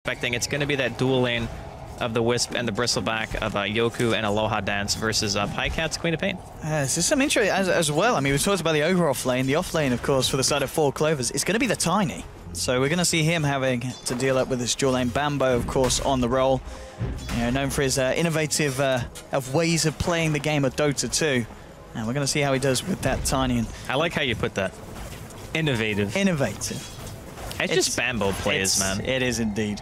expecting it's going to be that dual lane of the Wisp and the Bristleback of Yoku and Aloha Dance versus Pycat's Queen of Pain. This is some interesting as well. I mean, we talked about the ogre off lane. The off lane, of course, for the side of 4 Clovers, is going to be the Tiny. So we're going to see him having to deal up with this dual lane. Bambo, of course, on the roll. You know, known for his innovative of ways of playing the game of Dota 2. And we're going to see how he does with that Tiny. And I like how you put that. Innovative. Innovative. It's just Bambo plays, man. It is indeed.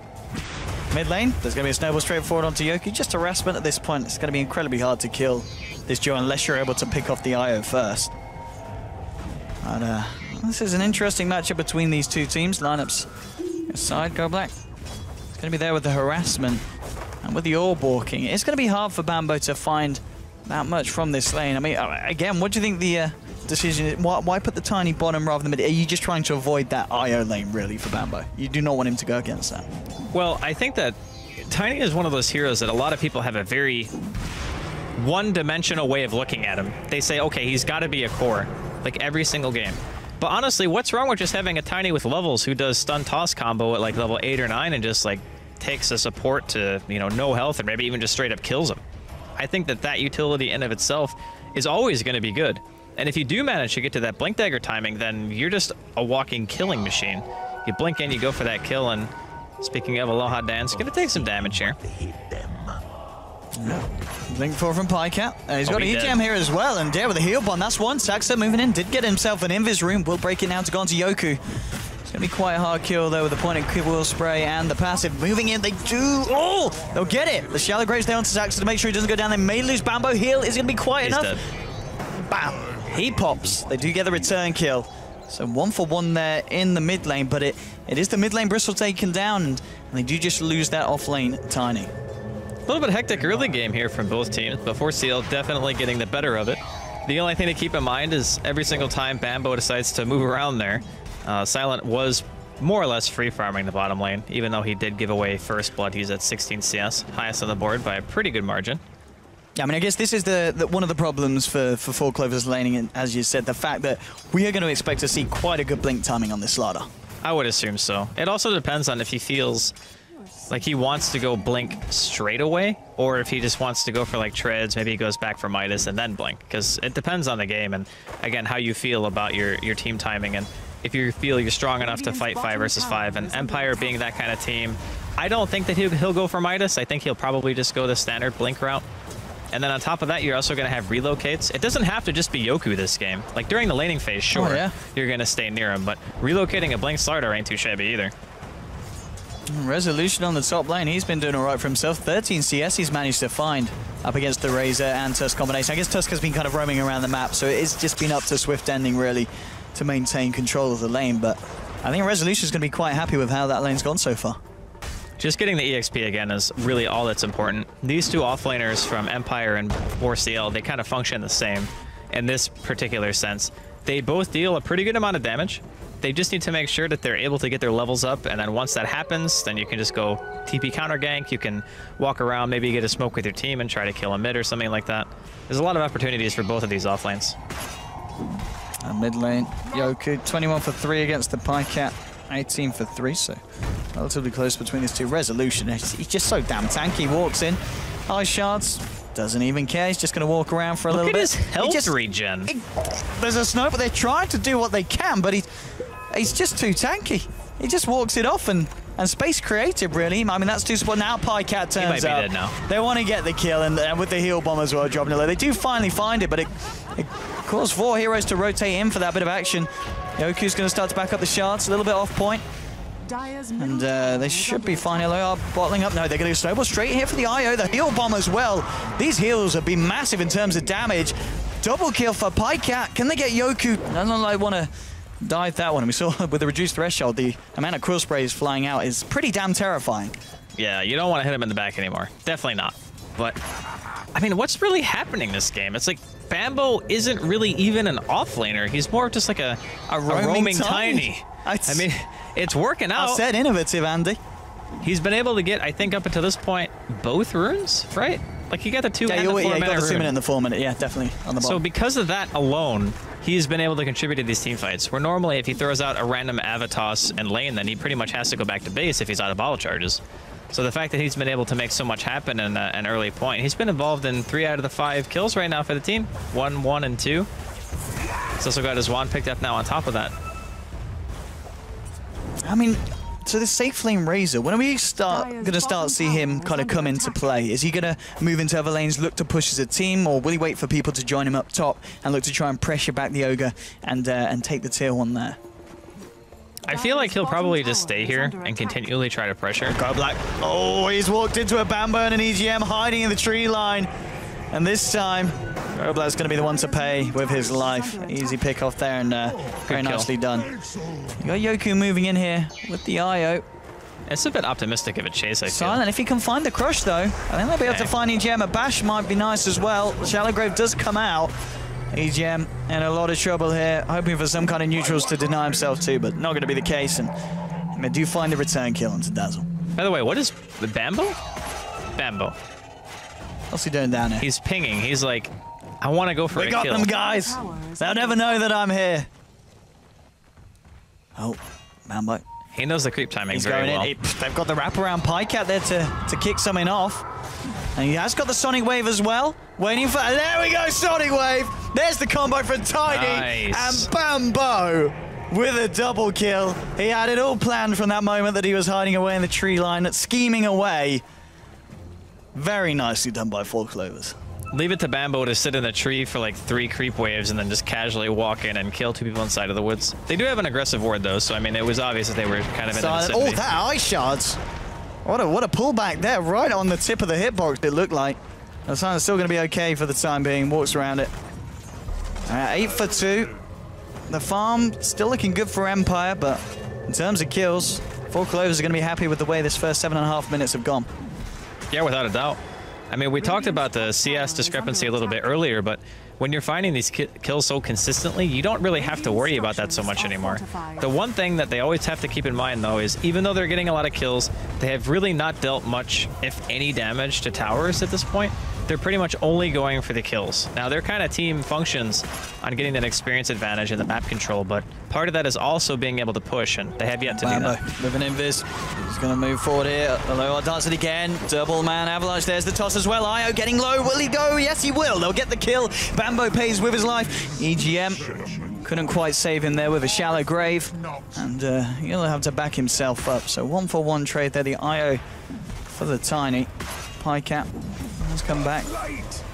Mid lane, there's going to be a snowball straight forward onto Yoku. Just harassment at this point. It's going to be incredibly hard to kill this duo unless you're able to pick off the IO first. But this is an interesting matchup between these two teams. Lineups aside, go black. It's going to be there with the harassment and with the orb walking. It's going to be hard for Bambo to find that much from this lane. I mean, again, what do you think the decision is? Why put the Tiny bottom rather than mid? Are you just trying to avoid that IO lane, really, for Bambo? You do not want him to go against that. Well, I think that Tiny is one of those heroes that a lot of people have a very one-dimensional way of looking at him. They say, okay, he's got to be a core, like every single game. But honestly, what's wrong with just having a Tiny with levels who does stun toss combo at like level 8 or 9 and just like takes a support to, you know, no health or maybe even just straight up kills him? I think that that utility in of itself is always going to be good. And if you do manage to get to that Blink Dagger timing, then you're just a walking killing machine. You blink in, you go for that kill, and speaking of Aloha Dance, going to take some damage here. Blink 4 from Pycat. He's got a heat jam here as well, and there with a heal bomb. That's one. Saxa moving in, did get himself an Invis room. Will break it now to go on to Yoku. It's going to be quite a hard kill, though, with the point and wheel spray and the passive. Moving in, they do. Oh, they'll get it. The Shallow Graves down to Saxa to make sure he doesn't go down. They may lose Bambo. Heal is going to be quite enough. Dead. Bam. He pops. They do get the return kill. So 1 for 1 there in the mid lane, but it is the mid lane Bristol taken down, and they do just lose that off lane Tiny. A little bit hectic early game here from both teams, but 4C&L definitely getting the better of it. The only thing to keep in mind is every single time Bambo decides to move around there, Silent was more or less free farming the bottom lane, even though he did give away first blood. He's at 16 CS, highest on the board by a pretty good margin. Yeah, I mean, I guess this is the one of the problems for 4 Clovers laning, and as you said, the fact that we are going to expect to see quite a good blink timing on this ladder. I would assume so. It also depends on if he feels like he wants to go blink straight away, or if he just wants to go for like treads, maybe he goes back for Midas and then blink, because it depends on the game and, again, how you feel about your team timing, and if you feel you're strong enough to fight 5 versus 5, and Empire being that kind of team, I don't think that he'll go for Midas. I think he'll probably just go the standard blink route. And then on top of that, you're also going to have relocates. It doesn't have to just be Yoku this game. Like during the laning phase, sure, you're going to stay near him, but relocating a blink starter ain't too shabby either. Resolution on the top lane. He's been doing all right for himself. 13 CS he's managed to find up against the Razor and Tusk combination. I guess Tusk has been kind of roaming around the map, so it's just been up to Swift Ending really to maintain control of the lane. But I think Resolution is going to be quite happy with how that lane's gone so far. Just getting the EXP again is really all that's important. These two offlaners from Empire and 4C&L, they kind of function the same in this particular sense. They both deal a pretty good amount of damage. They just need to make sure that they're able to get their levels up, and then once that happens, then you can just go TP counter gank. You can walk around, maybe get a smoke with your team and try to kill a mid or something like that. There's a lot of opportunities for both of these offlanes. Mid lane, Yoku, 21 for 3 against the Pycat. 18 for 3, so relatively close between these two. Resolution, he's just so damn tanky. Walks in, Ice Shards, doesn't even care. He's just going to walk around for a little bit. Look at his health regen. There's a snow, but they're trying to do what they can, but he's just too tanky. He just walks it off, and space creative, really. I mean, that's too spot. Now Pycat turns he might be up. Dead now. They want to get the kill, and with the heal bomb as well, dropping it low. They do finally find it, but it caused 4 heroes to rotate in for that bit of action. Yoku's going to start to back up the shards, a little bit off point. And they should be fine. Hello, bottling up. No, they're going to snowball straight here for the IO. The heal bomb as well. These heals have been massive in terms of damage. Double kill for Pycat. Can they get Yoku? I don't like want to dive that one. And we saw with the reduced threshold, the amount of quill sprays flying out is pretty damn terrifying. Yeah, you don't want to hit him in the back anymore. Definitely not. But, I mean, what's really happening this game? It's like Bambo isn't really even an offlaner. He's more of just like a roaming Tiny. I mean, it's working out. I said innovative, Andy. He's been able to get, I think up until this point, both runes, right? Like, you got the 2 Yeah, and the 4 you minute got the 2 rune. minute and the 4 minute. Yeah, definitely on the bottom. So because of that alone, he's been able to contribute to these team fights. Where normally, if he throws out a random Avatos and lane, then he pretty much has to go back to base if he's out of bottle charges. So the fact that he's been able to make so much happen in an early point, he's been involved in 3 out of the 5 kills right now for the team. 1, 1, and 2. He's also got his wand picked up now on top of that. I mean, so the safe lane Razor, when are we going to start see him kind of come into play? Is he going to move into other lanes, look to push as a team, or will he wait for people to join him up top and look to try and pressure back the Ogre and take the tier 1 there? I feel like he'll probably just stay here and continually try to pressure. Go Black. Oh, he's walked into a Bambo and an EGM hiding in the tree line. And this time, Go Black's going to be the one to pay with his life. Easy pick off there and very nicely done. You got Yoku moving in here with the IO. It's a bit optimistic of a chase, I feel. Silent, if he can find the crush though, I think they'll be able to find EGM. A bash might be nice as well. Shallow Grave does come out. EGM in a lot of trouble here, hoping for some kind of neutrals to deny himself to, but not going to be the case, and they do find the return kill onto Dazzle. By the way, what is the Bambo? Bambo. What's he doing down here? He's pinging. He's like, I want to go for a kill. We got them, guys. They'll never know that I'm here. Oh, Bambo. He knows the creep timing He's very going well. in. They've got the wraparound Pycat there to kick something off. And he has got the Sonic Wave as well. Waiting for... There we go, Sonic Wave. There's the combo for Tiny. Nice. And Bambo with a double kill. He had it all planned from that moment that he was hiding away in the tree line, scheming away. Very nicely done by 4 Clovers. Leave it to Bambo to sit in a tree for like 3 creep waves and then just casually walk in and kill 2 people inside of the woods. They do have an aggressive ward though, so I mean, it was obvious that they were kind of in the vicinity. Oh, that ice shards. What a pullback there, right on the tip of the hitbox, it looked like. Silent's still going to be okay for the time being, walks around it. 8 for 2. The farm still looking good for Empire, but in terms of kills, 4 Clovers are going to be happy with the way this first 7.5 minutes have gone. Yeah, without a doubt. I mean, we talked about the CS discrepancy a little bit earlier, but when you're finding these kills so consistently, you don't really have to worry about that so much anymore. The one thing that they always have to keep in mind, though, is even though they're getting a lot of kills, they have really not dealt much, if any, damage to towers at this point. They're pretty much only going for the kills. Now, their kind of team functions on getting that experience advantage in the map control, but part of that is also being able to push, and they have yet to do that. Moving invis. He's going to move forward here. The low does it again. Double man avalanche. There's the toss as well. Io getting low. Will he go? Yes, he will. They'll get the kill. Bambo pays with his life. EGM couldn't quite save him there with a shallow grave, and he'll have to back himself up. So 1-for-1 trade there. The Io for the Tiny. Pycat has come back.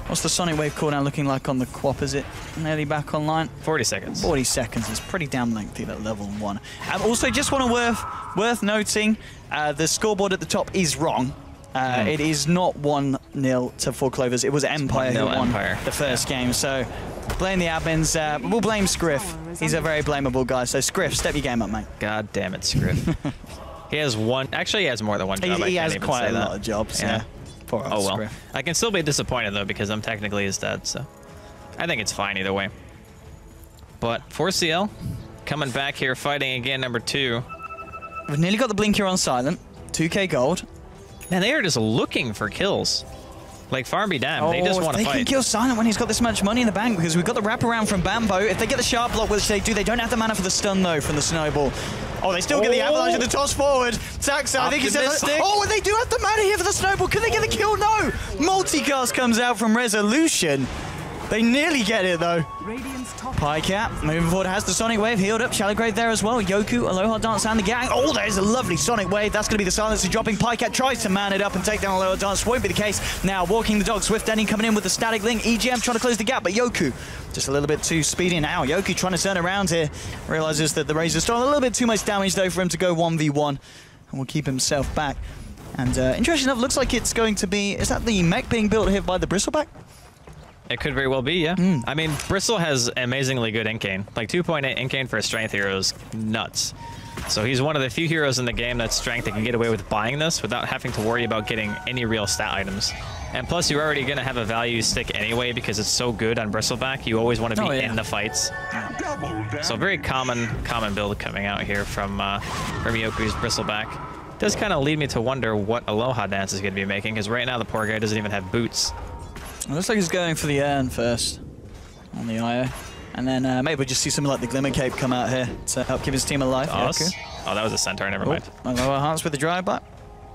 What's the Sonic Wave cooldown looking like on the Quap? Is it nearly back online? 40 seconds. 40 seconds is pretty damn lengthy, that level 1. Also, just want to worth noting, the scoreboard at the top is wrong. It is not 1-0 to 4 Clovers. It was Empire who won the first game. So blame the admins. We'll blame Scriff. He's a very blamable guy. So Scriff, step your game up, mate. God damn it, Scriff. He has one. Actually, he has more than one job. He has quite a lot of jobs. Yeah. Poor old well. Scriff. I can still be disappointed though because I'm technically his dad. So I think it's fine either way. But 4CL coming back here, fighting again, number 2. We've nearly got the blinker on silent. 2k gold. Man, they are just looking for kills. Like, farm be damned, they just want to fight. They can kill Silent when he's got this much money in the bank, because we've got the wraparound from Bambo. If they get the sharp block, which they do, they don't have the mana for the stun, though, from the snowball. Oh, they still get the avalanche and the toss forward. Taxa, I think he's... Oh, and they do have the mana here for the snowball. Can they get the kill? No! Multicast comes out from Resolution. They nearly get it, though. Pycat moving forward, has the Sonic Wave healed up. Shallow Grave there as well. Yoku, Aloha Dance, and the gang. Oh, there's a lovely Sonic Wave. That's going to be the silencer dropping. Pycat tries to man it up and take down Aloha Dance. Won't be the case. Now, walking the dog. Swift Ending coming in with the static link. EGM trying to close the gap, but Yoku just a little bit too speedy now. Yoku trying to turn around here. Realizes that the Razor's still a little bit too much damage, though, for him to go 1v1. And will keep himself back. And interesting enough, looks like it's going to be... Is that the mech being built here by the Bristleback? It could very well be, yeah. I mean, Bristle has amazingly good Incane. Like, 2.8 Incane for a strength hero is nuts. So he's one of the few heroes in the game that's strength that can get away with buying this without having to worry about getting any real stat items. And plus, you're already going to have a value stick anyway because it's so good on Bristleback. You always want to be in the fights. So very common build coming out here from Yoku's Bristleback. Does kind of lead me to wonder what Aloha Dance is going to be making, because right now the poor guy doesn't even have boots. It looks like he's going for the urn first on the IO. And then maybe we'll just see something like the Glimmer Cape come out here to help keep his team alive. Yoku. Oh, that was a centaur, never mind. Aloha Hearts with the drive-by.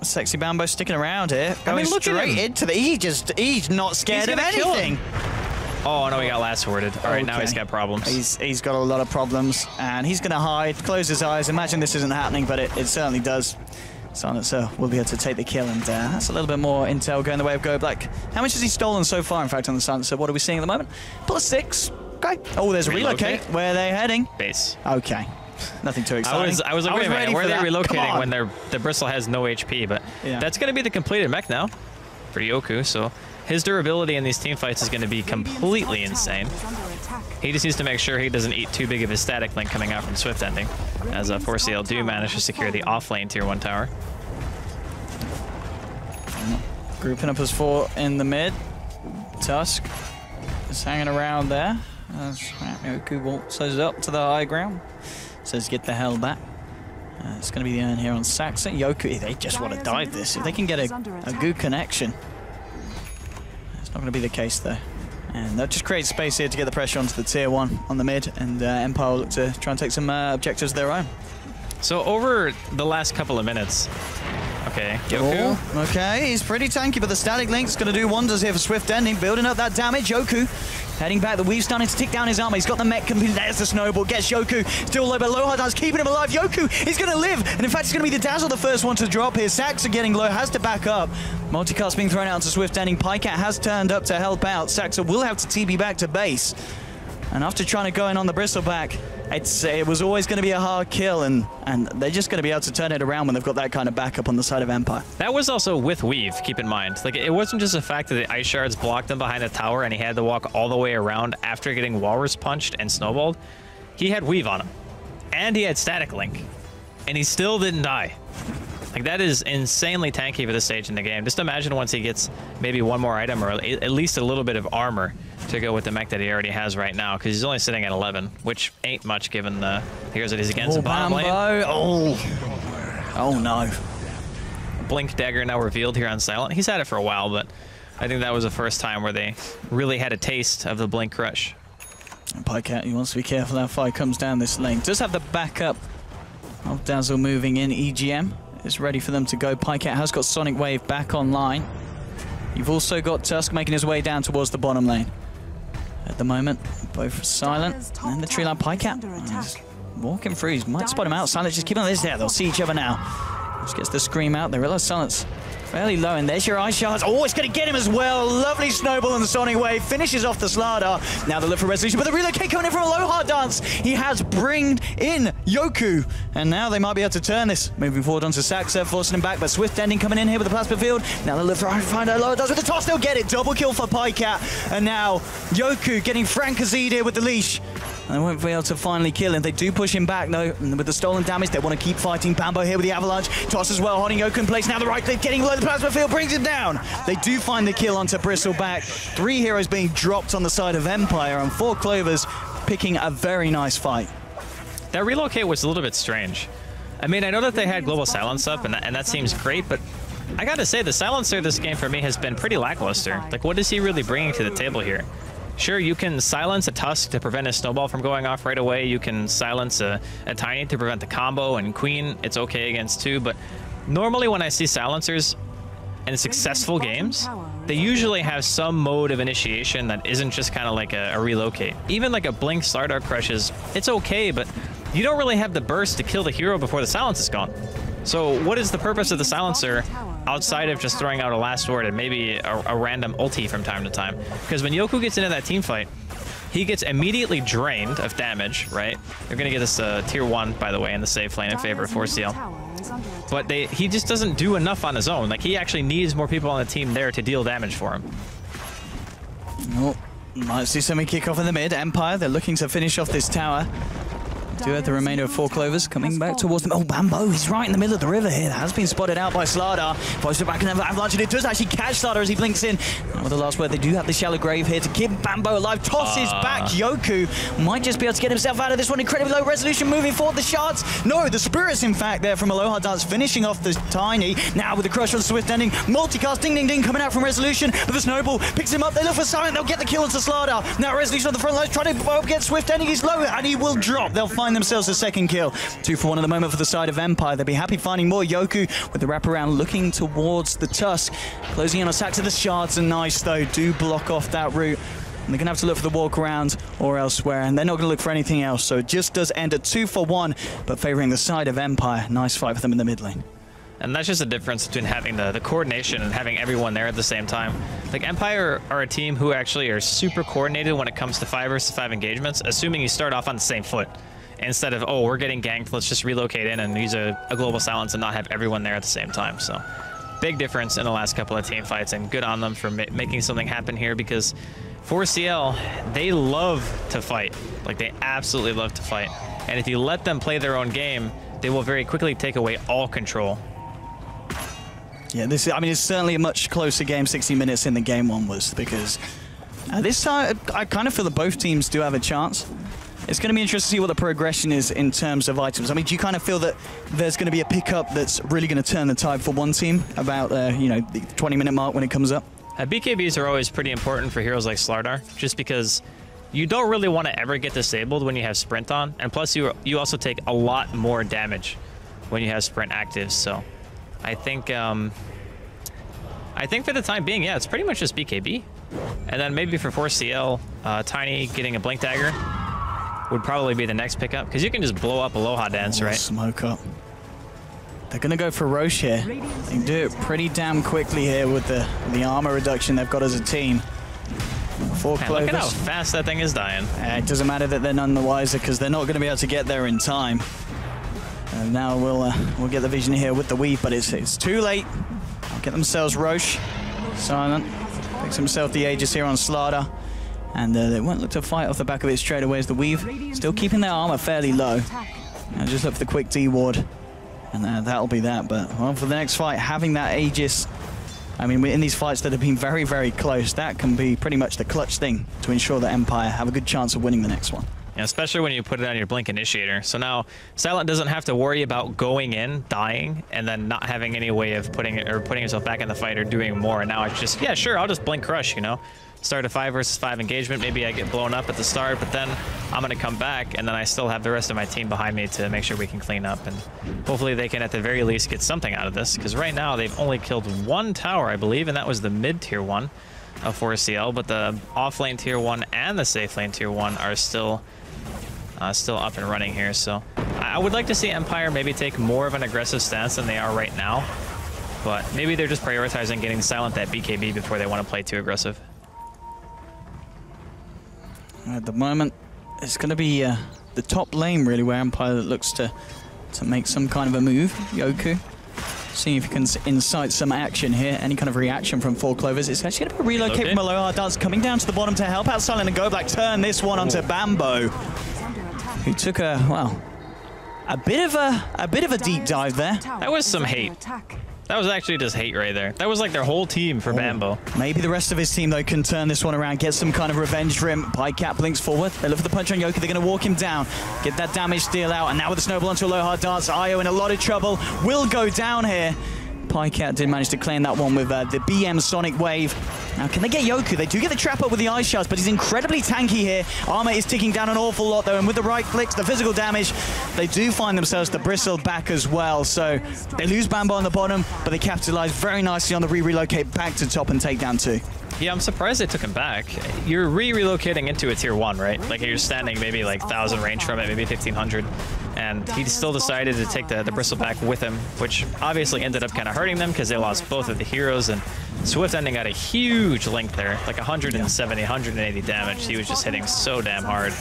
Sexy Bambo sticking around here. Going straight into the... He's not scared of anything. Oh, no, he got last worded. All right, now he's got problems. He's got a lot of problems, and he's going to hide, close his eyes. Imagine this isn't happening, but it certainly does. Silencer will be able to take the kill, and that's a little bit more intel going the way of Go Black. How much has he stolen so far, in fact, on the Silencer? What are we seeing at the moment? +6. Okay. Oh, there's a relocate. Where are they heading? Base. Okay. Nothing too exciting. I was like, wait a minute, where are they relocating when the Bristle has no HP? But that's going to be the completed mech now for Yoku, so his durability in these team fights is going to be completely insane. He just needs to make sure he doesn't eat too big of his static link coming out from Swift Ending, as 4C&L do manage to secure the off-lane Tier 1 tower. Grouping up as 4 in the mid. Tusk is hanging around there. Yoku waltzes up to the high ground. Says get the hell back. It's going to be the urn here on Saxon. Yoku, they just want to dive this. If they can get a good connection. It's not going to be the case though. And they'll just create space here to get the pressure onto the Tier 1 on the mid, and Empire will look to try and take some objectives of their own. So over the last couple of minutes, okay, Yoku. Oh, okay, he's pretty tanky, but the static link's going to do wonders here for Swift Ending, building up that damage. Yoku heading back, the weave's starting to tick down his armor. He's got the mech complete. There's the snowball, gets Yoku still low, but Aloha Dance keeping him alive. Yoku is going to live, and in fact, it's going to be the Dazzle the first one to drop here. Sax are getting low, has to back up. Multicast being thrown out to Swift Ending. Pycat has turned up to help out. Saxa will have to TB back to base. And after trying to go in on the Bristleback, it was always going to be a hard kill, and they're just going to be able to turn it around when they've got that kind of backup on the side of Empire. That was also with Weave, keep in mind. Like, it wasn't just the fact that the ice shards blocked him behind the tower and he had to walk all the way around after getting Walrus punched and snowballed. He had Weave on him, and he had Static Link, and he still didn't die. Like, that is insanely tanky for this stage in the game. Just imagine once he gets maybe one more item, or at least a little bit of armor to go with the mech that he already has right now, because he's only sitting at 11, which ain't much given the heroes that he's against in bottom lane. Oh no. Blink Dagger now revealed here on Silent. He's had it for a while, but I think that was the first time where they really had a taste of the Blink Crush. Pycat, he wants to be careful how far he comes down this lane. Does have the backup of Dazzle moving in. EGM is ready for them to go. Pycat has got Sonic Wave back online. You've also got Tusk making his way down towards the bottom lane. At the moment, both Silent and the tree line. Pycat is walking through. He might spot him out. Silent just keeping on this there. They'll see each other now. Just gets the scream out. They realize Silent's fairly low, and there's your ice shards. Oh, it's going to get him as well. Lovely snowball and the Sonic Wave finishes off the Slardar. Now they look for resolution, but the relocate coming in from Aloha Dance. He has bringed in Yoku, and now they might be able to turn this. Moving forward onto Saxa, forcing him back, but Swift Ending coming in here with the plasma field. Now they look for find Aloha Dance with the toss. They'll get it. Double kill for Pycat, and now Yoku getting Francazid here with the leash. And they won't be able to finally kill him. They do push him back, though, and with the stolen damage, they want to keep fighting. Bambo here with the avalanche. Toss as well, holding Yoku in place. Now the right click getting low. The plasma field brings him down. They do find the kill onto Bristleback. 3 heroes being dropped on the side of Empire, and 4 Clovers picking a very nice fight. That relocate was a little bit strange. I mean, I know that they had Global Silence up, and that seems great, but I gotta say, the Silencer this game for me has been pretty lackluster. Like, what is he really bringing to the table here? Sure, you can silence a Tusk to prevent a snowball from going off right away. You can silence a Tiny to prevent the combo, and Queen, it's okay against 2. But normally when I see silencers in successful games, they usually have some mode of initiation that isn't just kind of like a relocate. Even like a Blink Slardar Crush it's okay, but you don't really have the burst to kill the hero before the silence is gone. So what is the purpose of the silencer outside of just throwing out a last word and maybe a random ulti from time to time? Because when Yoku gets into that team fight, he gets immediately drained of damage, right? They're going to get this Tier 1, by the way, in the safe lane in favor of 4C&L. But he just doesn't do enough on his own. Like, he actually needs more people on the team there to deal damage for him. Oh, might see something kick off in the mid. Empire, they're looking to finish off this tower. Do have the remainder of 4 Clovers coming back towards them. Oh, Bambo, he's right in the middle of the river here. That has been spotted out by Slardar. Posted back in the avalanche, and it does actually catch Slardar as he blinks in. And with the last word, they do have the shallow grave here to keep Bambo alive. Tosses back. Yoku might just be able to get himself out of this one. Incredibly low resolution moving forward. The shards. No, the spirits, in fact, there from Aloha Dance finishing off the Tiny. Now with the crush on the swift ending. Multicast, ding, ding, ding, coming out from resolution. But the snowball picks him up. They look for Silent. They'll get the kill onto Slardar. Now resolution on the front lines, trying to get swift ending. He's low, and he will drop. They'll find themselves a second kill. 2 for 1 at the moment for the side of Empire. They'll be happy finding more. Yoku with the wraparound looking towards the Tusk. Closing in on attack to the shards, and nice though. Do block off that route. And they're going to have to look for the walk around or elsewhere, and they're not going to look for anything else. So it just does end at 2 for 1, but favouring the side of Empire. Nice fight for them in the mid lane. And that's just the difference between having the coordination and having everyone there at the same time. Like, Empire are a team who actually are super coordinated when it comes to 5 versus 5 engagements, assuming you start off on the same foot. Instead of, oh, we're getting ganked, let's just relocate in and use a global silence and not have everyone there at the same time. So, big difference in the last couple of team fights, and good on them for making something happen here, because 4CL, they love to fight. Like, they absolutely love to fight. And if you let them play their own game, they will very quickly take away all control. Yeah, I mean, it's certainly a much closer game, 60 minutes in the game one was, because this time, I kind of feel that both teams do have a chance. It's going to be interesting to see what the progression is in terms of items. I mean, do you kind of feel that there's going to be a pickup that's really going to turn the tide for one team about, you know, the 20-minute mark when it comes up? BKBs are always pretty important for heroes like Slardar, just because you don't really want to ever get disabled when you have Sprint on, and plus you also take a lot more damage when you have Sprint active, so I think for the time being, yeah, it's pretty much just BKB. And then maybe for 4CL, Tiny getting a Blink Dagger would probably be the next pickup, because you can just blow up Aloha Dance, right? Smoke up. They're going to go for Roche here. They can do it pretty damn quickly here with the armor reduction they've got as a team. 4 Clovers. Look at how fast that thing is dying. It doesn't matter that they're none the wiser, because they're not going to be able to get there in time. And now we'll get the vision here with the weave, but it's too late. Get themselves Roche. Silent picks himself the Aegis here on Slardar. And they won't look to fight off the back of it straight away as the weave still keeping their armor fairly low. And just look for the quick D ward. And that'll be that. But well, for the next fight, having that Aegis, I mean, in these fights that have been very, very close, that can be pretty much the clutch thing to ensure that Empire have a good chance of winning the next one. Yeah, especially when you put it on your Blink Initiator. So now Silent doesn't have to worry about going in, dying, and then not having any way of putting himself back in the fight or doing more. And now it's just, yeah, sure, I'll just Blink Crush, you know? Start a 5 versus 5 engagement. Maybe I get blown up at the start, but then I'm going to come back, and then I still have the rest of my team behind me to make sure we can clean up. And hopefully they can, at the very least, get something out of this, because right now they've only killed 1 tower, I believe, and that was the mid-tier 1 of 4CL, but the off-lane tier 1 and the safe lane tier 1 are still up and running here. So I would like to see Empire maybe take more of an aggressive stance than they are right now, but maybe they're just prioritizing getting Silent that BKB before they want to play too aggressive. At the moment, it's going to be the top lane, really, where Empire looks to make some kind of a move. Yoku, seeing if he can incite some action here. Any kind of reaction from 4 Clovers. It's actually going to be a relocate from Aloha Dance coming down to the bottom to help out Silent and Go Black. Turn this one onto Bambo, who took a bit of a deep dive there. That was some hate. That was actually just hate right there. That was like their whole team for Bambo. Maybe the rest of his team, though, can turn this one around, get some kind of revenge for him. Pikecat blinks forward. They look for the punch on Yoku. They're going to walk him down, get that damage deal out. And now with the snowball onto Aloha Dance, Io in a lot of trouble. Will go down here. Pikecat did manage to claim that one with the BM Sonic Wave. Now, can they get Yoku? They do get the trap up with the Ice Shards, but he's incredibly tanky here. Armor is ticking down an awful lot, though, and with the right clicks, the physical damage, they do find themselves the Bristle back as well. So they lose Bambo on the bottom, but they capitalize very nicely on the relocate back to top and take down 2. Yeah, I'm surprised they took him back. You're relocating into a tier 1, right? Like, you're standing maybe like 1,000 range from it, maybe 1,500. And he still decided to take the Bristle back with him, which obviously ended up kind of hurting them because they lost both of the heroes. And Swift Ending got a huge link there, like 170, 180 damage. He was just hitting so damn hard.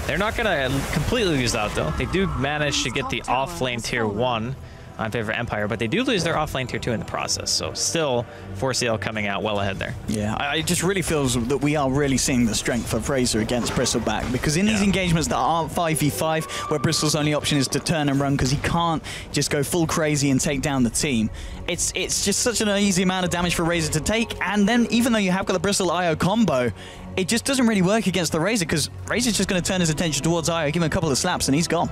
They're not going to completely lose out, though. They do manage to get the off-lane tier 1 on favor of Empire, but they do lose their offlane tier 2 in the process. So still 4CL coming out well ahead there. Yeah, I just really feels that we are really seeing the strength of Razor against Bristleback, because in these engagements that aren't 5v5, where Bristle's only option is to turn and run because he can't just go full crazy and take down the team, it's just such an easy amount of damage for Razor to take. And then even though you have got the Bristle IO combo, it just doesn't really work against the Razor, because Razor's just going to turn his attention towards IO, give him a couple of slaps, and he's gone.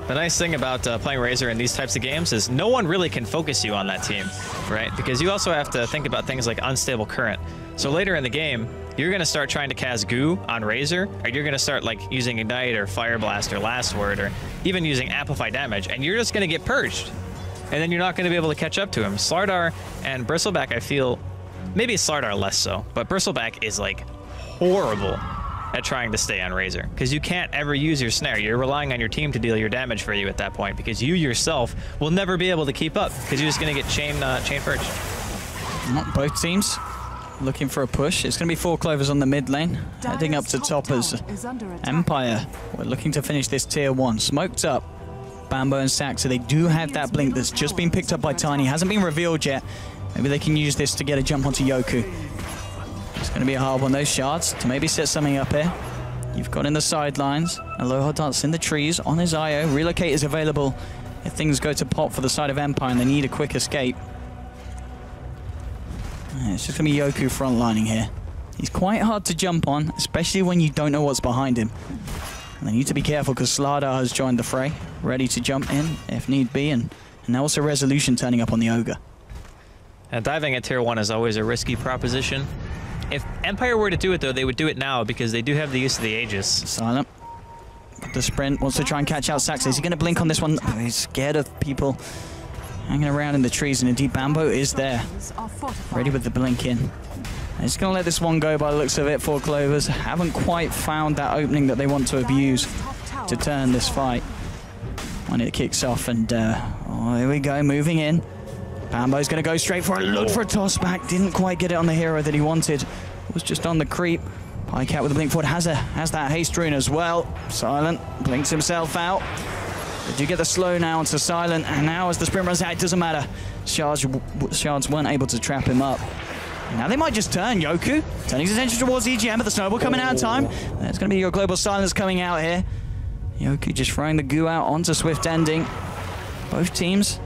The nice thing about playing Razor in these types of games is no one really can focus you on that team, right? Because you also have to think about things like unstable current. So later in the game, you're going to start trying to cast Goo on Razor, or you're going to start like using Ignite or Fire Blast or Last Word, or even using Amplify Damage, and you're just going to get purged. And then you're not going to be able to catch up to him. Slardar and Bristleback, I feel, maybe Slardar less so, but Bristleback is like horrible at trying to stay on Razor, because you can't ever use your snare. You're relying on your team to deal your damage for you at that point, because you yourself will never be able to keep up, because you're just going to get chain purged. Both teams looking for a push. It's going to be 4 Clovers on the mid lane, heading up to top as Empire. We're looking to finish this tier 1. Smoked up. Bambo and Saxa, they do have that blink that's just been picked up by Tiny. Hasn't been revealed yet. Maybe they can use this to get a jump onto Yoku. It's going to be a hard one, those shards, to maybe set something up here. You've got in the sidelines. Aloha Dance in the trees on his IO. Relocate is available if things go to pop for the side of Empire and they need a quick escape. It's just going to be Yoku frontlining here. He's quite hard to jump on, especially when you don't know what's behind him. And they need to be careful because Slardar has joined the fray, ready to jump in if need be, and now also Resolution turning up on the Ogre. Diving at tier 1 is always a risky proposition. If Empire were to do it, though, they would do it now because they do have the use of the Aegis. Silent. The sprint wants to try and catch out Saxa. Is he going to blink on this one? Oh, he's scared of people hanging around in the trees, and indeed Bambo is there, ready with the blink in. He's going to let this one go by the looks of it. 4 Clovers haven't quite found that opening that they want to abuse to turn this fight when it kicks off. And oh, here we go, moving in. Bambo's going to go straight for it. Looked for a toss back. Didn't quite get it on the hero that he wanted. Was just on the creep. Pycat with the blink forward has that haste rune as well. Silent blinks himself out. Did you get the slow now onto Silent? And now as the sprint runs out, it doesn't matter. Shards weren't able to trap him up. And now they might just turn. Yoku turning his attention towards EGM, but the snowball coming out of time. There's going to be your global silence coming out here. Yoku just throwing the goo out onto Swift Ending. Both teams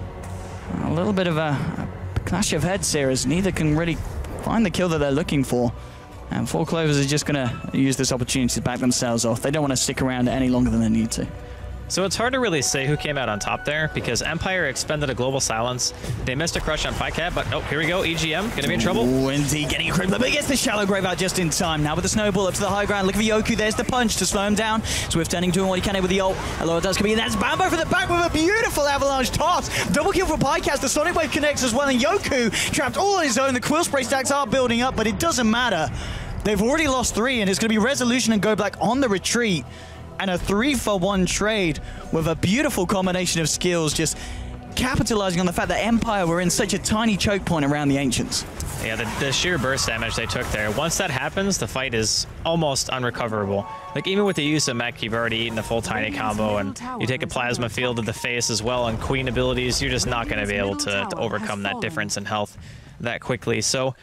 a little bit of a clash of heads here, as neither can really find the kill that they're looking for. And 4 Clovers are just going to use this opportunity to back themselves off. They don't want to stick around any longer than they need to. So it's hard to really say who came out on top there, because Empire expended a global silence. They missed a crush on Pycat, but oh, here we go. EGM going to be in trouble. Ooh, indeed, getting a crit, but he gets the shallow grave out just in time. Now with the snowball up to the high ground. Look for Yoku. There's the punch to slow him down. Swift Ending doing what he can with the ult. Aloha does come in. That's Bambo for the back with a beautiful avalanche toss. Double kill for Pycat. The Sonic Wave connects as well, and Yoku trapped all on his own. The Quill Spray stacks are building up, but it doesn't matter. They've already lost 3, and it's going to be Resolution and Go Black on the retreat. And a 3-for-1 trade with a beautiful combination of skills, just capitalizing on the fact that Empire were in such a tiny choke point around the Ancients. Yeah, the sheer burst damage they took there. Once that happens, the fight is almost unrecoverable. Like, even with the use of mech, you've already eaten a full Tiny combo, and you take a Plasma Field to the face as well, and Queen abilities, you're just not going to be able to overcome that difference in health that quickly. So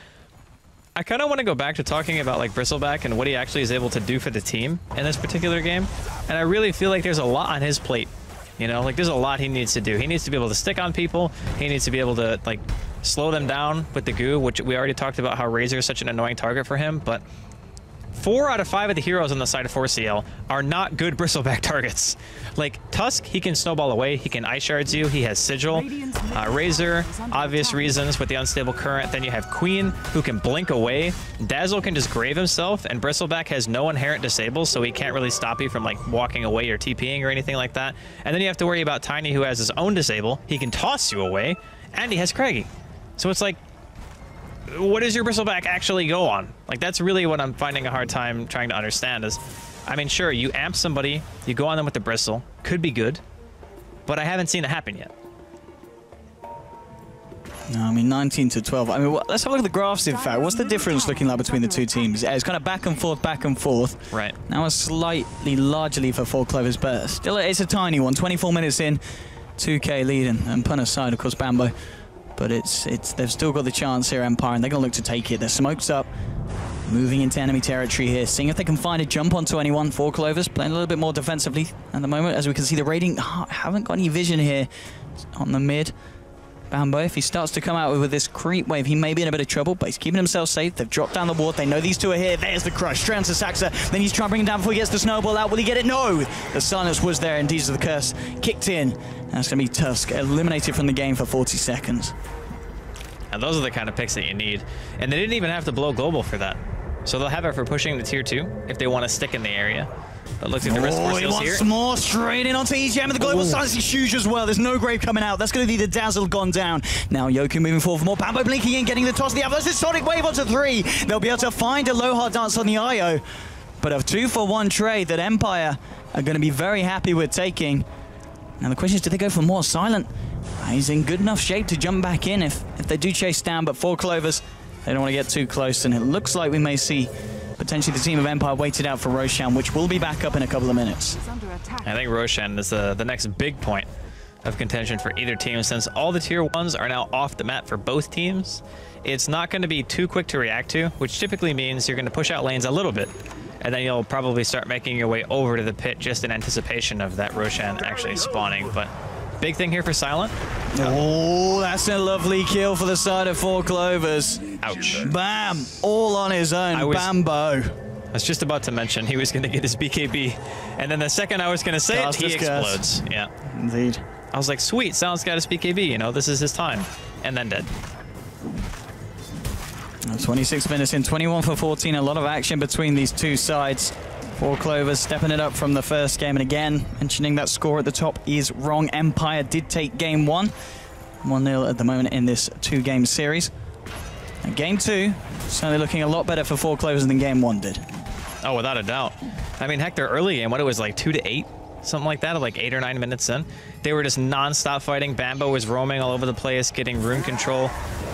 I kind of want to go back to talking about like Bristleback and what he actually is able to do for the team in this particular game. And I really feel like there's a lot on his plate. You know, like there's a lot he needs to do. He needs to be able to stick on people. He needs to be able to like slow them down with the goo, which we already talked about how Razor is such an annoying target for him. But 4 out of 5 of the heroes on the side of 4CL are not good Bristleback targets. Like Tusk, he can snowball away, he can ice shards you, he has Sigil. Razor, obvious reasons with the unstable current. Then you have Queen, who can blink away. Dazzle can just grave himself, and Bristleback has no inherent disables, so he can't really stop you from like walking away or TPing or anything like that. And then you have to worry about Tiny, who has his own disable. He can toss you away, and he has Craigie. So it's like, what does your Bristleback actually go on? Like, that's really what I'm finding a hard time trying to understand is, I mean, sure, you amp somebody, you go on them with the Bristle, could be good, but I haven't seen it happen yet. No, I mean, 19 to 12. I mean, let's have a look at the graphs, in fact. What's the difference looking like between the two teams? Yeah, it's kind of back and forth, back and forth. Right. Now a slightly larger lead for 4 Clovers, but still it's a tiny one. 24 minutes in. 2K lead and put aside, of course, Bambo. But they've still got the chance here, Empire, and they're going to look to take it. Their smoke's up, moving into enemy territory here, seeing if they can find a jump onto anyone. 4 Clovers playing a little bit more defensively at the moment. As we can see, the Radiant haven't got any vision here on the mid. Bambo, if he starts to come out with this creep wave, he may be in a bit of trouble, but he's keeping himself safe. They've dropped down the ward. They know these two are here. There's the crush. Straight onto Saxa. Then he's trying to bring him down before he gets the snowball out. Will he get it? No! The silence was there. Indeed, the curse kicked in. And it's going to be Tusk eliminated from the game for 40 seconds. And those are the kind of picks that you need. And they didn't even have to blow global for that. So they'll have it for pushing the tier 2 if they want to stick in the area. But looks like the rest of he here. wants more straight in onto EGM, and the global silence is huge as well. There's no grave coming out. That's going to be the Dazzle gone down. Now Yoku moving forward for more. Bambo blinking in, getting the toss of the Avalanche. This Sonic Wave onto 3. They'll be able to find a low hard dance on the IO. But a 2-for-1 trade that Empire are going to be very happy with taking. Now the question is, do they go for more Silent? He's in good enough shape to jump back in if they do chase down, but 4 Clovers, they don't want to get too close, and it looks like we may see potentially the team of Empire waited out for Roshan, which will be back up in a couple of minutes. I think Roshan is the next big point of contention for either team, since all the tier 1s are now off the map for both teams. It's not going to be too quick to react to, which typically means you're going to push out lanes a little bit, and then you'll probably start making your way over to the pit just in anticipation of that Roshan actually spawning. But big thing here for Silent. Oh, that's a lovely kill for the side of 4 Clovers. Ouch. Bam! All on his own, Bambo. I was just about to mention he was going to get his BKB, and then the second I was going to say it, he explodes. Yeah. Indeed. I was like, sweet, Silent's got his BKB, you know, this is his time. And then dead. 26 minutes in, 21 for 14. A lot of action between these two sides. 4 Clovers stepping it up from the first game. And again, mentioning that score at the top is wrong. Empire did take game 1. 1-0 at the moment in this 2-game series. And game 2, certainly looking a lot better for 4 Clovers than game 1 did. Oh, without a doubt. I mean, heck, their early game, what it was like 2-8? Something like that, like 8 or 9 minutes in. They were just non-stop fighting. Bambo was roaming all over the place, getting rune control.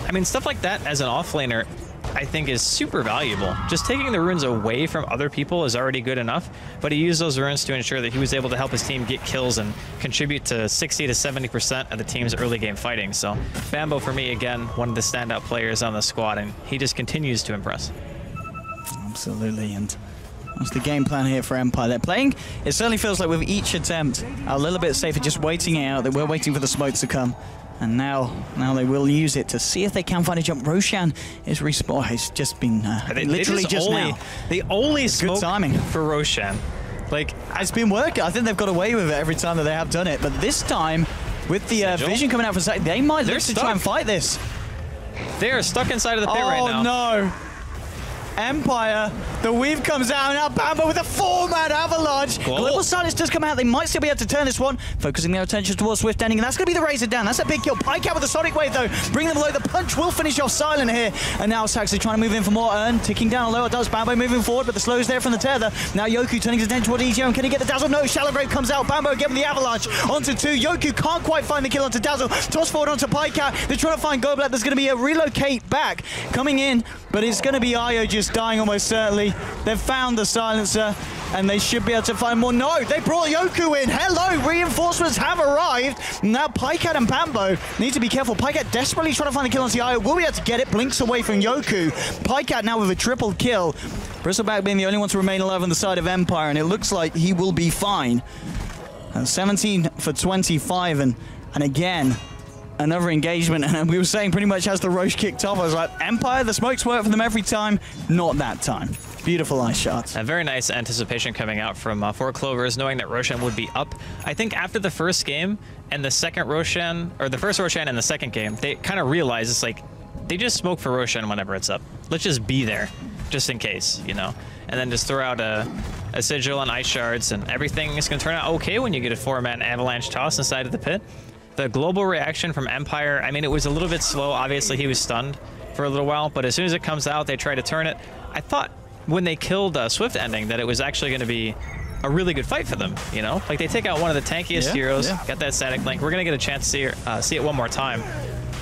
I mean, stuff like that as an offlaner, I think, is super valuable. Just taking the runes away from other people is already good enough, but he used those runes to ensure that he was able to help his team get kills and contribute to 60 to 70% of the team's early game fighting. So Bambo, for me, again, one of the standout players on the squad, and he just continues to impress. Absolutely, and that's the game plan here for Empire. They're playing, it certainly feels like with each attempt, a little bit safer, just waiting it out. They were waiting for the smoke to come. And now they will use it to see if they can find a jump. Roshan is respawn. It's just been literally just now. The only smoke good timing for Roshan. Like, it's been working. I think they've got away with it every time that they have done it. But this time, with the vision coming out from side, they might look to try and fight this. They are stuck inside of the pit right now. Oh no! Empire, the weave comes out, now Bambo with a 4-man avalanche. Global silence does come out. They might still be able to turn this one, focusing their attention towards Swift Ending, and that's going to be the razor down. That's a big kill. Pike out with the Sonic Wave, though, bringing them below. The punch will finish off Silent here, and now Saxley trying to move in for more earn, ticking down lower. Does Bambo moving forward, but the slow's there from the tether. Now Yoku turning his attention toward EGM. Can he get the Dazzle? No. Shallow Grave comes out. Bambo again with the avalanche onto 2. Yoku can't quite find the kill onto Dazzle. Toss forward onto Pike out. They're trying to find Goblet. There's going to be a relocate back coming in, but it's going to be Io just dying almost certainly. They've found the silencer, and they should be able to find more. No, they brought Yoku in. Hello, reinforcements have arrived. Now Pikecat and Bambo need to be careful. Pikecat desperately trying to find the kill on the IO. Will be able to get it. Blinks away from Yoku. Pikecat now with a triple kill. Bristleback being the only one to remain alive on the side of Empire, and it looks like he will be fine. 17 for 25, and again, another engagement, and we were saying pretty much as the Roche kicked off, I was like, Empire, the smokes work for them every time. Not that time. Beautiful ice shots. A very nice anticipation coming out from 4 Clovers, knowing that Roshan would be up. I think after the first game and the second Roshan, or the first Roshan and the second game, they kind of realized it's like, they just smoke for Roshan whenever it's up. Let's just be there, just in case, you know? And then just throw out a sigil and ice shards, and everything is going to turn out okay when you get a 4-man avalanche toss inside of the pit. The global reaction from Empire, I mean, it was a little bit slow. Obviously, he was stunned for a little while, but as soon as it comes out, they try to turn it. I thought when they killed Swift Ending that it was actually going to be a really good fight for them, you know? Like, they take out one of the tankiest heroes, got that static link. We're going to get a chance to see it one more time.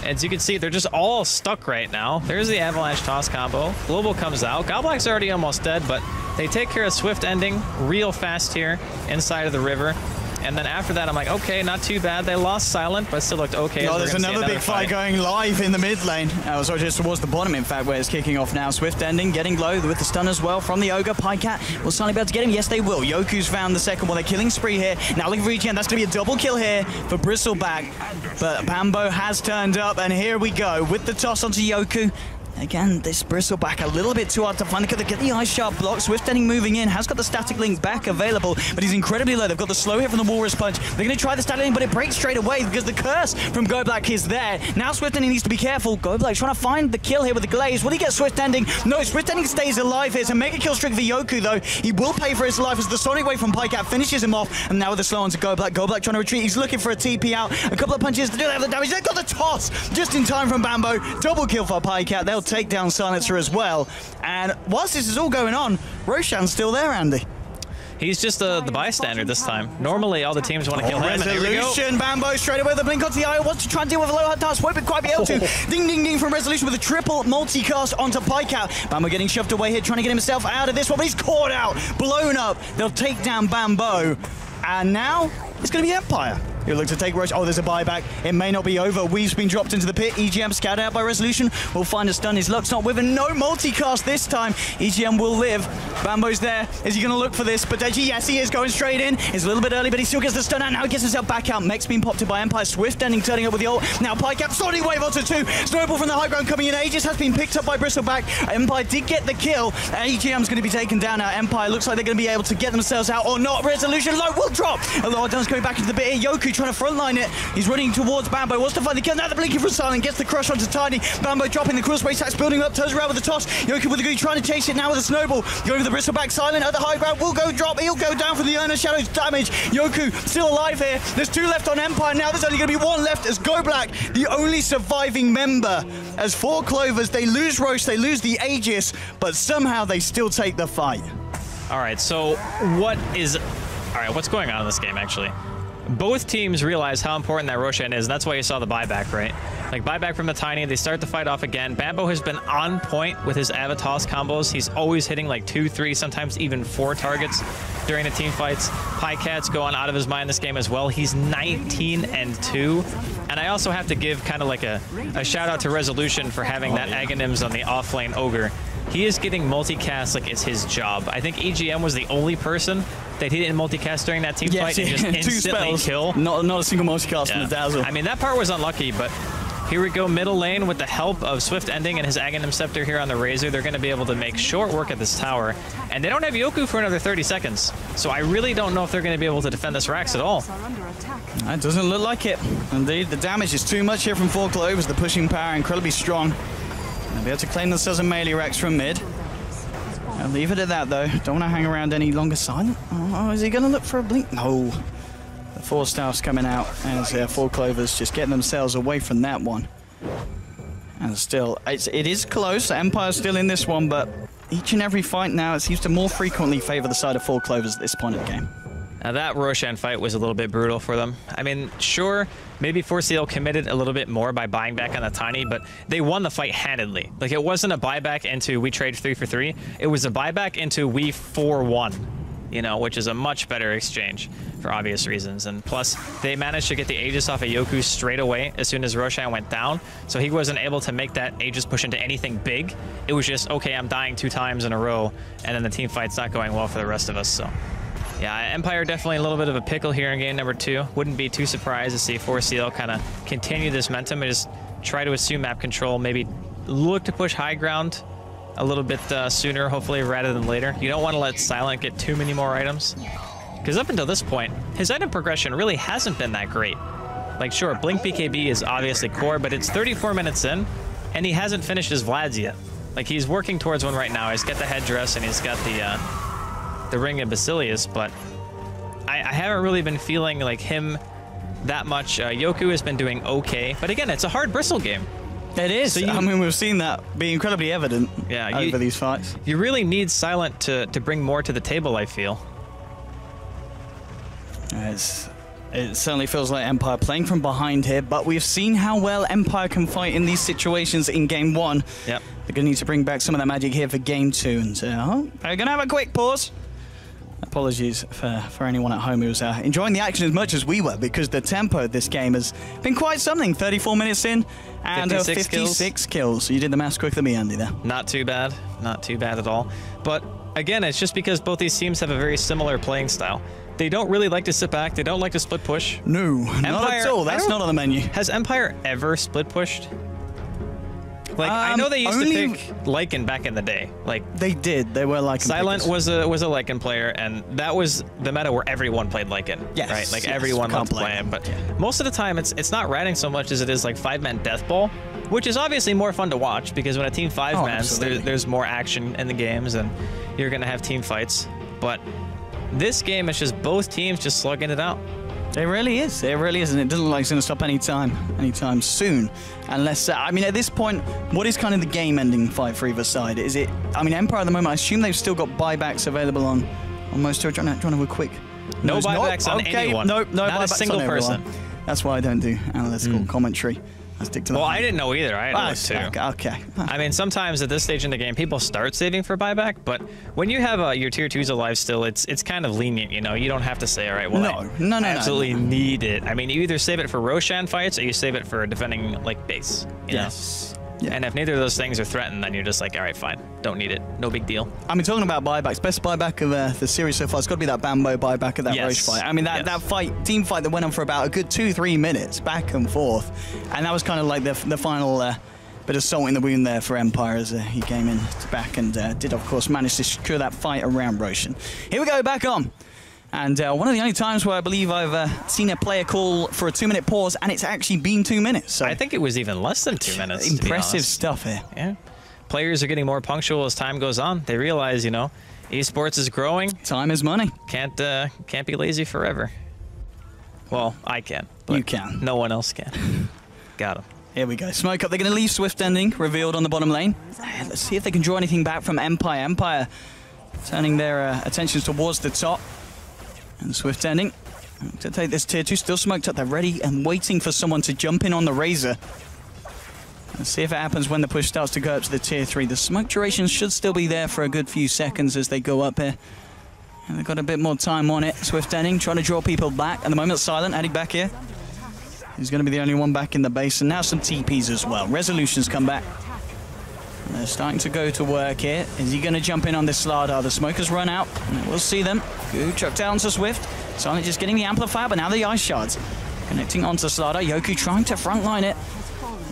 As you can see, they're just all stuck right now. There's the avalanche toss combo. Global comes out. Godblack's already almost dead, but they take care of Swift Ending real fast here inside of the river. And then after that, I'm like, okay, not too bad. They lost Silent, but still looked okay. Oh, there's another big fight going live in the mid lane. So just towards the bottom, in fact, where it's kicking off now. Swift ending, getting low with the stun as well from the Ogre. Pycat will suddenly be able to get him. Yes, they will. Yoku's found the second one. They're killing spree here. Now looking for EGM. That's going to be a double kill here for Bristleback. But Bambo has turned up, and here we go with the toss onto Yoku. Again, this Bristleback a little bit too hard to find. They get the Ice Sharp block. Swift ending moving in. Has got the static link back available, but he's incredibly low. They've got the slow hit from the Walrus Punch. They're going to try the static link, but it breaks straight away because the curse from GoBlack is there. Now Swift ending needs to be careful. GoBlack trying to find the kill here with the glaze. Will he get Swift ending? No, Swift ending stays alive here. It's a mega kill streak for Yoku, though. He will pay for his life as the Sonic Wave from Pycat finishes him off. And now with the slow on to GoBlack. GoBlack trying to retreat. He's looking for a TP out. A couple of punches to do the damage. They've got the toss just in time from Bambo. Double kill for Pycat. They'll take down Silencer as well. And whilst this is all going on, Roshan's still there, Andy. He's just the bystander this time. Normally, all the teams want to kill him. Resolution, Bambo straight away with the blink onto the eye. Wants to try and deal with a low hard task. Won't quite be able to. Ding, ding, ding from Resolution with a triple multicast onto Pycat. Bambo getting shoved away here, trying to get himself out of this one, but he's caught out, blown up. They'll take down Bambo. And now it's going to be Empire. He'll look to take Roche. Oh, there's a buyback. It may not be over. Weave's been dropped into the pit. EGM scouted out by Resolution. Will find a stun. His luck's not with him. No multicast this time. EGM will live. Bambo's there. Is he going to look for this? Potentially, yes, he is going straight in. It's a little bit early, but he still gets the stun out. Now he gets himself back out. Mech's been popped by Empire. Swift ending, turning up with the ult. Now Pycat, Sonic Wave onto 2. Snowball from the high ground coming in. Aegis has been picked up by Bristleback. Empire did get the kill. EGM's going to be taken down now. Empire looks like they're going to be able to get themselves out or not. Resolution low will drop. A lot of damage coming back into the bit here. Yoku trying to frontline it. He's running towards Bambo, wants to find the kill. Now the blinking from Silent, gets the crush onto Tiny. Bambo dropping the cross race, building up, turns around with the toss. Yoku with the green, trying to chase it now with a snowball. Going for the Bristleback. Silent at the high ground, will go drop. He'll go down for the Earner Shadows damage. Yoku still alive here. There's 2 left on Empire. Now there's only going to be 1 left as GoBlack, the only surviving member. As 4 Clovers, they lose Roche, they lose the Aegis, but somehow they still take the fight. All right, so what's going on in this game, actually? Both teams realize how important that Roshan is, and that's why you saw the buyback, right? Like, buyback from the Tiny, they start the fight off again. Bambo has been on point with his Avatos combos. He's always hitting like 2, 3, sometimes even 4 targets during the team fights. Pycat's going out of his mind this game as well. He's 19-2. And I also have to give kind of like a shout out to Resolution for having that Aghanims on the offlane Ogre. He is getting multicast like it's his job. I think EGM was the only person that he didn't multicast during that team fight and just instantly kill. Not a single multicast from the Dazzle. I mean, that part was unlucky, but here we go middle lane with the help of Swift ending and his Aghanim Scepter here on the Razor. They're going to be able to make short work at this tower. And they don't have Yoku for another 30 seconds. So I really don't know if they're going to be able to defend this Rax at all. That doesn't look like it. Indeed, the damage is too much here from 4 Clovers. The pushing power incredibly strong. They'll be able to claim themselves a melee Rax from mid. I'll leave it at that, though. Don't want to hang around any longer. Silent. Oh, is he going to look for a blink? No. The 4 staffs coming out as 4 Clovers just getting themselves away from that one. And still, it is close. Empire's still in this one, but each and every fight now, it seems to more frequently favor the side of 4 Clovers at this point of the game. Now that Roshan fight was a little bit brutal for them. I mean, sure, maybe 4C&L committed a little bit more by buying back on the Tiny, but they won the fight handedly. Like, it wasn't a buyback into we trade 3 for 3. It was a buyback into we 4-1, you know, which is a much better exchange for obvious reasons. And plus, they managed to get the Aegis off of Yoku straight away as soon as Roshan went down, so he wasn't able to make that Aegis push into anything big. It was just, okay, I'm dying 2 times in a row, and then the team fight's not going well for the rest of us, so... Yeah, Empire definitely a little bit of a pickle here in game number 2. Wouldn't be too surprised to see 4C&L kind of continue this momentum and just try to assume map control, maybe look to push high ground a little bit sooner, hopefully, rather than later. You don't want to let Silent get too many more items, because up until this point, his item progression really hasn't been that great. Like, sure, Blink BKB is obviously core, but it's 34 minutes in, and he hasn't finished his Vlads yet. Like, he's working towards one right now. He's got the headdress, and he's got the Ring of Basilius, but I haven't really been feeling like him that much. Yoku has been doing okay, but again, it's a hard Bristle game. It is. So I mean, we've seen that be incredibly evident over these fights. You really need Silent to bring more to the table, I feel. It certainly feels like Empire playing from behind here, but we've seen how well Empire can fight in these situations in game 1. Yep. They're going to need to bring back some of that magic here for game 2. And they're going to have a quick pause. Apologies for anyone at home who was enjoying the action as much as we were, because the tempo of this game has been quite something. 34 minutes in and 56 kills. You did the maths quicker than me, Andy, there. Not too bad. Not too bad at all. But again, it's just because both these teams have a very similar playing style. They don't really like to sit back. They don't like to split push. No, not at all. That's not on the menu. Has Empire ever split pushed? Like, I know they used to pick Lycan back in the day. Like, they did. They were Lycan. Silent was a Lycan player, and that was the meta where everyone played Lycan. Yes, right? Like, everyone loved to play him. But most of the time, it's not ratting so much as it is like 5-man death ball, which is obviously more fun to watch, because when a team 5-mans, there's more action in the games, and you're going to have team fights. But this game, it's just both teams just slugging it out. It really is. It really is, and it doesn't look like it's going to stop anytime soon. Unless, I mean, at this point, what is kind of the game-ending fight for either side? Is it? I mean, Empire at the moment, I assume they've still got buybacks available on most. Trying to have a quick. No buybacks on anyone. No not buybacks a single person. That's why I don't do analytical commentary. I stick to the. Well, I didn't know either. I had to look too. Okay. I mean, sometimes at this stage in the game, people start saving for buyback, but when you have your tier 2s alive still, it's kind of lenient, you know? You don't have to say, all right, well, I absolutely need it. I mean, you either save it for Roshan fights or you save it for defending, like, base. You know? Yeah. And if neither of those things are threatened, then you're just like, all right, fine, don't need it, no big deal. I mean, talking about buybacks, best buyback of the series so far, it's got to be that Bambo buyback of that Roche fight. I mean, that fight, team fight that went on for about a good 2-3 minutes, back and forth, and that was kind of like the final bit of salt in the wound there for Empire as he came in back and did, of course, manage to secure that fight around Roshan. Here we go, back on. And one of the only times where I believe I've seen a player call for a 2-minute pause, and it's actually been 2 minutes. So I think it was even less than 2 minutes. Impressive stuff here. Yeah. Players are getting more punctual as time goes on. They realize, you know, esports is growing. Time is money. Can't be lazy forever. Well, I can. But you can. No one else can. Got him. Here we go. Smoke up. They're going to leave Swift Ending revealed on the bottom lane. Let's see if they can draw anything back from Empire. Empire turning their attentions towards the top. And Swift Ending to take this tier 2, still smoked up. They're ready and waiting for someone to jump in on the Razor. Let's see if it happens when the push starts to go up to the tier 3. The smoke duration should still be there for a good few seconds as they go up here. And they've got a bit more time on it. Swift Ending trying to draw people back. At the moment, Silent heading back here. He's going to be the only one back in the base. And now some TPs as well. Resolutions come back. And they're starting to go to work here. Is he going to jump in on this Slardar? The smokers run out. We'll see them. Good chuck down to Swift. Silent just getting the amplifier, but now the ice shards. Connecting onto Slardar. Yoku trying to frontline it.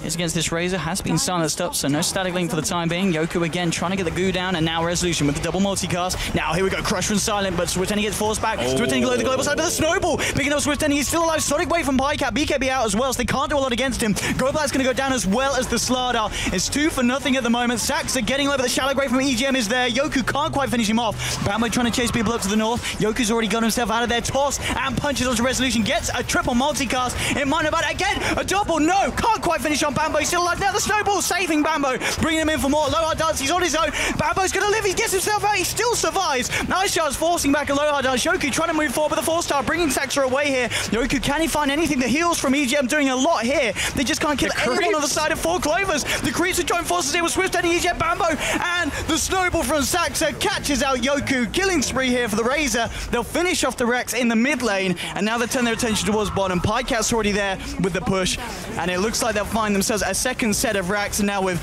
Is against this Razor, has been silenced up, so no static link for the time being. Yoku again trying to get the goo down, and now Resolution with the double multicast. Now here we go, Crush from Silent, but Swift Ending gets forced back. Swift Ending below the global side, but the Snowball picking up Swift Ending. He's still alive. Sonic Wave from Pycat. BKB out as well, so they can't do a lot against him. Groblad's going to go down as well as the Slardar. It's 2-0 at the moment. Saxa getting low, but the Shallow Grave from EGM is there. Yoku can't quite finish him off. Bambo trying to chase people up to the north. Yoku's already got himself out of there. Toss and punches onto Resolution. Gets a triple multicast in mind, but again, a double. No, can't quite finish on Bambo. He's still alive. Now the Snowball saving Bambo, bringing him in for more. Lohar Dance, he's on his own. Bambo's going to live. He gets himself out. He still survives. Nice shots forcing back a Lohar Dance. Yoku trying to move forward with the 4-star, bringing Saxa away here. Yoku, can he find anything? The heals from EGM doing a lot here. They just can't kill anyone on the side of 4 Clovers. The creeps are joined forces here with Swift Ending, EGM, Bambo, and the Snowball from Saxa catches out Yoku. Killing spree here for the Razor. They'll finish off the Rex in the mid lane, and now they turn their attention towards bottom. Pycat's already there with the push, and it looks like they'll find themselves a second set of racks, and now with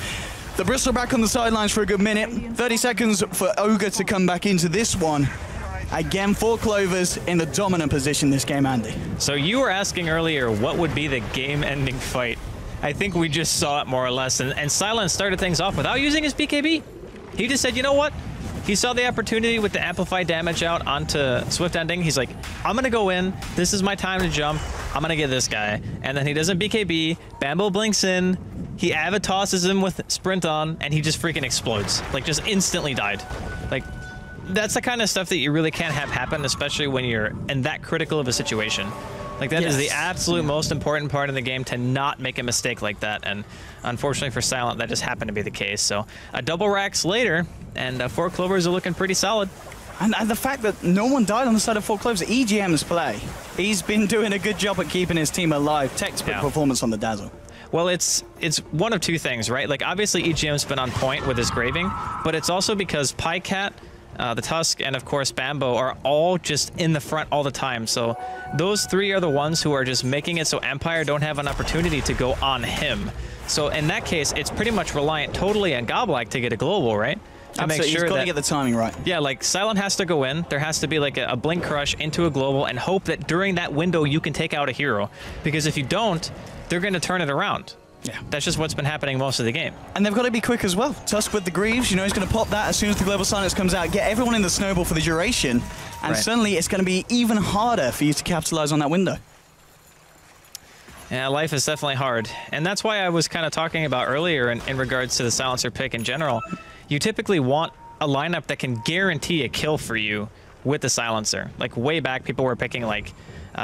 the Bristol back on the sidelines for a good minute. 30 seconds for Ogre to come back into this one. Again, 4 Clovers in the dominant position this game, Andy. So you were asking earlier what would be the game-ending fight. I think we just saw it more or less, and Silent started things off without using his BKB. He just said, you know what? He saw the opportunity with the amplified damage out onto Swift Ending. He's like, I'm going to go in. This is my time to jump. I'm going to get this guy. And then he doesn't BKB. Bambo blinks in. He Avatosses him with Sprint on, and he just freaking explodes. Like, just instantly died. Like, that's the kind of stuff that you really can't have happen, especially when you're in that critical of a situation. Like, that is the absolute most important part of the game, to not make a mistake like that. And unfortunately for Silent, that just happened to be the case. So a double racks later, and 4 Clovers are looking pretty solid. And the fact that no one died on the side of 4 Clovers, EGM's play. He's been doing a good job at keeping his team alive. Textbook performance on the Dazzle. Well, it's one of two things, right? Like, obviously EGM's been on point with his graving, but it's also because Pycat the Tusk, and of course Bambo are all just in the front all the time. So those three are the ones who are just making it so Empire don't have an opportunity to go on him. So in that case, it's pretty much reliant totally on Goblak to get a global, right? To make sure he's got to get the timing right. Yeah, like Silent has to go in. There has to be like a Blink Crush into a global and hope that during that window you can take out a hero. Because if you don't, they're going to turn it around. Yeah. That's just what's been happening most of the game. And they've got to be quick as well. Tusk with the Greaves, you know he's going to pop that as soon as the Global Silence comes out, get everyone in the snowball for the duration, and suddenly it's going to be even harder for you to capitalize on that window. Yeah, life is definitely hard. And that's why I was kind of talking about earlier in regards to the Silencer pick in general. You typically want a lineup that can guarantee a kill for you with the Silencer. Like way back, people were picking like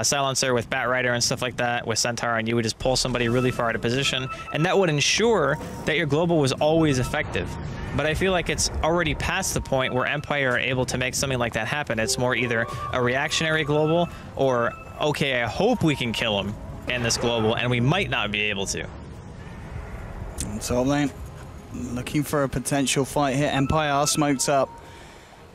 Silencer with Bat Rider and stuff like that with Centaur, and you would just pull somebody really far out of position, and that would ensure that your global was always effective. But I feel like it's already past the point where Empire are able to make something like that happen. It's more either a reactionary global or, okay, I hope we can kill him in this global, and we might not be able to. Top lane, looking for a potential fight here. Empire are smoked up.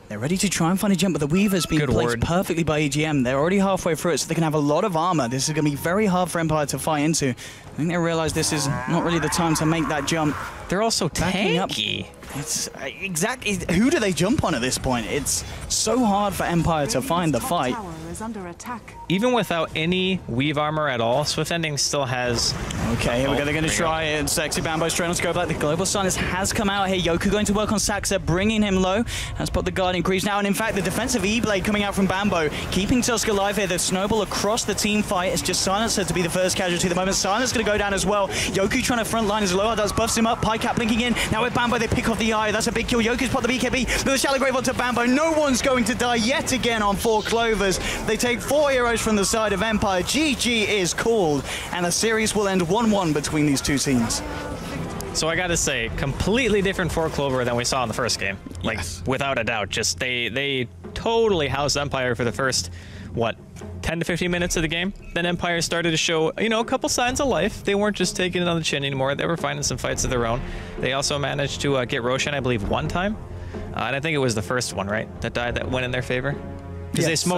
They're ready to try and find a jump, but the Weaver's been placed perfectly by EGM. They're already halfway through it, so they can have a lot of armor. This is going to be very hard for Empire to fight into. I think they realize this is not really the time to make that jump. They're also tanky. It's exactly. Who do they jump on at this point? It's so hard for Empire to find the fight. Under attack. Even without any weave armor at all, Swift Ending still has... Okay, here we go. They're going to try it. Sexy Bambo straight on scope. Like the Global Silence has come out here. Yoku going to work on Saxa, bringing him low. Has put the Guardian Crease now. And in fact, the defensive E-Blade coming out from Bambo, keeping Tusk alive here. The snowball across the team fight. It's just Silencer to be the first casualty at the moment. Silence going to go down as well. Yoku trying to front line as low. Does buffs him up. Pycap blinking in. Now with Bambo, they pick off the eye. That's a big kill. Yoku's put the BKB. But the Shallow Grave onto Bambo. No one's going to die yet again on 4 Clovers. They take 4 heroes from the side of Empire. GG is called, and the series will end 1-1 between these two teams. So I gotta say, completely different 4 Clover than we saw in the first game. Like, without a doubt. Just they totally housed Empire for the first, what, 10 to 15 minutes of the game. Then Empire started to show, you know, a couple signs of life. They weren't just taking it on the chin anymore. They were finding some fights of their own. They also managed to get Roshan, I believe, 1 time. And I think it was the first one, right, that died that went in their favor? Because they smoked